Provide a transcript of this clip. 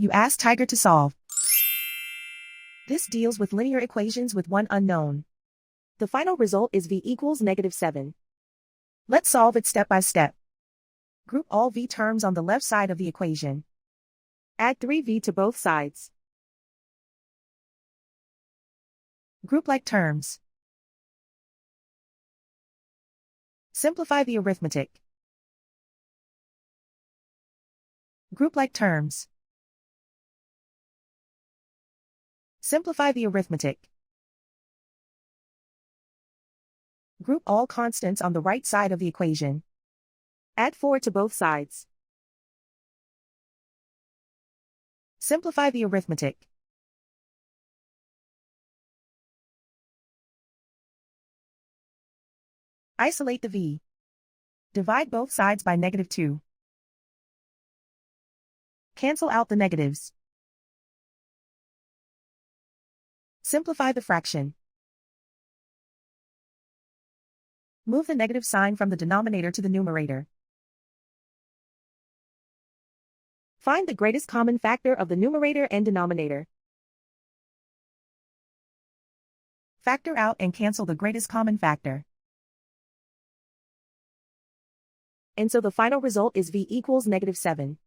You ask Tiger to solve. This deals with linear equations with one unknown. The final result is v equals -7. Let's solve it step by step. Group all v terms on the left side of the equation. Add 3v to both sides. Group like terms. Simplify the arithmetic. Group like terms. Simplify the arithmetic. Group all constants on the right side of the equation. Add 4 to both sides. Simplify the arithmetic. Isolate the v. Divide both sides by -2. Cancel out the negatives. Simplify the fraction. Move the negative sign from the denominator to the numerator. Find the greatest common factor of the numerator and denominator. Factor out and cancel the greatest common factor. And so the final result is v equals -7.